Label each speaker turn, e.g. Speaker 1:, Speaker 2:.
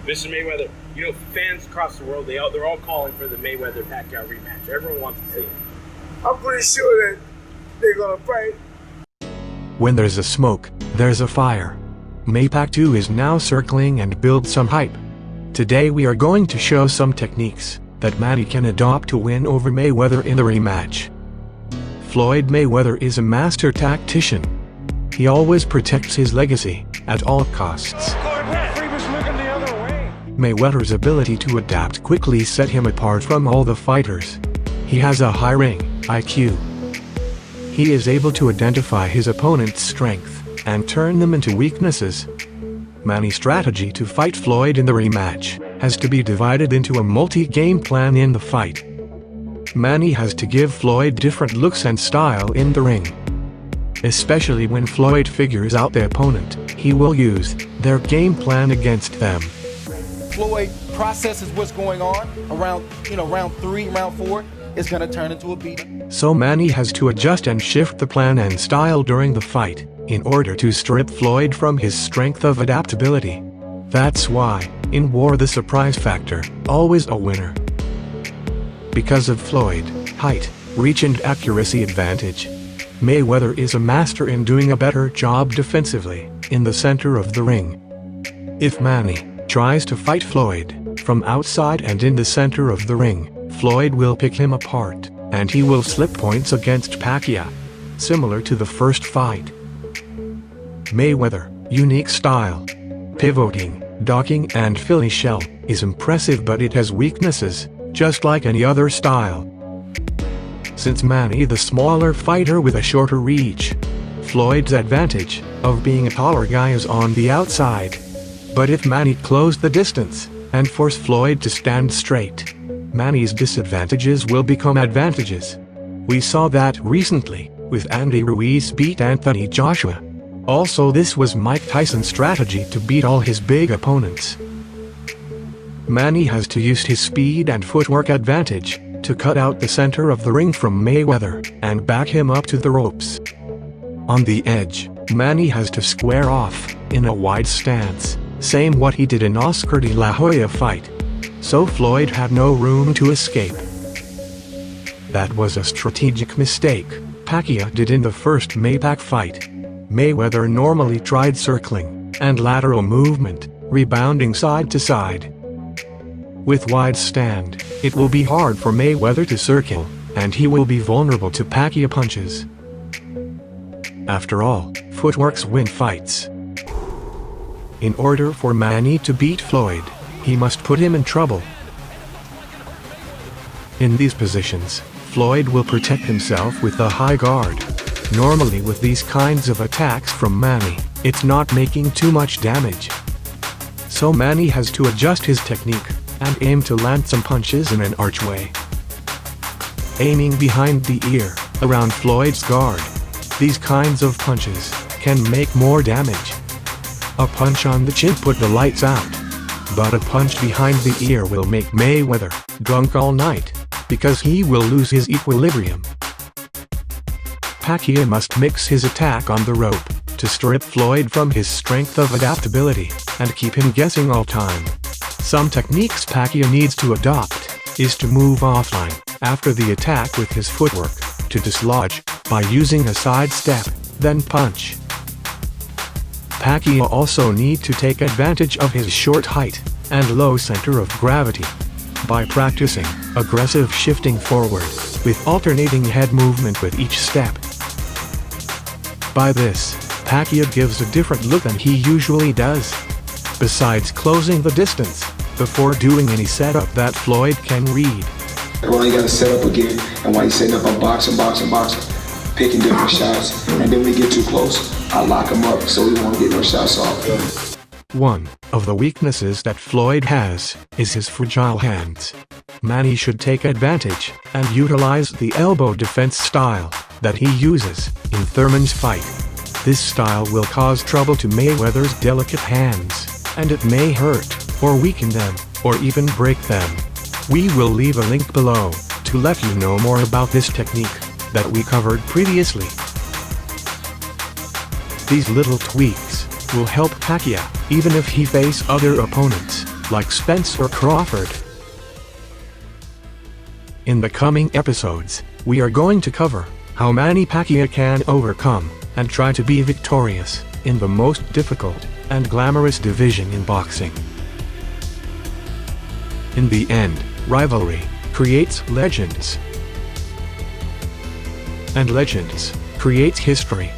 Speaker 1: Mr. Mayweather, you know, fans across the world, they're all calling for the Mayweather-Pacquiao rematch. Everyone wants to see it.
Speaker 2: I'm pretty sure that they're going to fight.
Speaker 3: When there's a smoke, there's a fire. Manny Pacquiao is now circling and build some hype. Today we are going to show some techniques that Manny can adopt to win over Mayweather in the rematch. Floyd Mayweather is a master tactician. He always protects his legacy at all costs. Mayweather's ability to adapt quickly set him apart from all the fighters. He has a high ring IQ. He is able to identify his opponent's strength and turn them into weaknesses. Manny's strategy to fight Floyd in the rematch has to be divided into a multi-game plan in the fight. Manny has to give Floyd different looks and style in the ring. Especially when Floyd figures out the opponent, he will use their game plan against them.
Speaker 4: Floyd processes what's going on around, round 3, round 4, it's going to turn into a beat.
Speaker 3: So Manny has to adjust and shift the plan and style during the fight, in order to strip Floyd from his strength of adaptability. That's why, in war, the surprise factor, always a winner. Because of Floyd, height, reach and accuracy advantage, Mayweather is a master in doing a better job defensively, in the center of the ring. If Manny tries to fight Floyd from outside and in the center of the ring, Floyd will pick him apart, and he will slip points against Pacquiao, similar to the first fight. Mayweather, unique style, pivoting, docking and Philly shell, is impressive, but it has weaknesses, just like any other style. Since Manny the smaller fighter with a shorter reach, Floyd's advantage of being a taller guy is on the outside. But if Manny closed the distance and forced Floyd to stand straight, Manny's disadvantages will become advantages. We saw that recently, with Andy Ruiz beat Anthony Joshua. Also, this was Mike Tyson's strategy to beat all his big opponents. Manny has to use his speed and footwork advantage to cut out the center of the ring from Mayweather and back him up to the ropes. On the edge, Manny has to square off in a wide stance, same what he did in Oscar de la Hoya fight. So Floyd had no room to escape. That was a strategic mistake Pacquiao did in the first Maypac fight. Mayweather normally tried circling and lateral movement, rebounding side to side. With wide stand, it will be hard for Mayweather to circle, and he will be vulnerable to Pacquiao punches. After all, footworks win fights. In order for Manny to beat Floyd, he must put him in trouble. In these positions, Floyd will protect himself with a high guard. Normally with these kinds of attacks from Manny, it's not making too much damage. So Manny has to adjust his technique and aim to land some punches in an archway. Aiming behind the ear, around Floyd's guard, these kinds of punches can make more damage. A punch on the chin put the lights out. But a punch behind the ear will make Mayweather drunk all night, because he will lose his equilibrium. Pacquiao must mix his attack on the rope to strip Floyd from his strength of adaptability and keep him guessing all time. Some techniques Pacquiao needs to adopt is to move offline after the attack with his footwork, to dislodge by using a side step, then punch. Pacquiao also need to take advantage of his short height and low center of gravity by practicing aggressive shifting forward with alternating head movement with each step. By this, Pacquiao gives a different look than he usually does. Besides closing the distance before doing any setup that Floyd can read.
Speaker 5: Well, you gotta set up again, and while you're setting up, I'm boxing, picking different shots, and then when we get too close, I lock him up so we won't get no shots off.
Speaker 3: One of the weaknesses that Floyd has is his fragile hands. Manny should take advantage and utilize the elbow defense style that he uses in Thurman's fight. This style will cause trouble to Mayweather's delicate hands, and it may hurt, or weaken them, or even break them. We will leave a link below to let you know more about this technique that we covered previously. These little tweaks will help Pacquiao even if he face other opponents. like Spence or Crawford. In the coming episodes, we are going to cover how Manny Pacquiao can overcome and try to be victorious in the most difficult and glamorous division in boxing. In the end, rivalry creates legends, and legends create history.